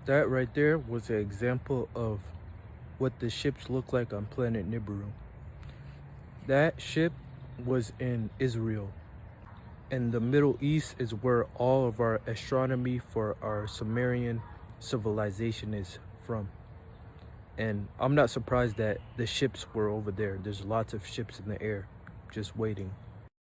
That right there was an example of what the ships look like on planet Nibiru. That ship was in Israel, and the Middle East is where all of our astronomy for our Sumerian civilization is from. And I'm not surprised that the ships were over there. There's lots of ships in the air just waiting.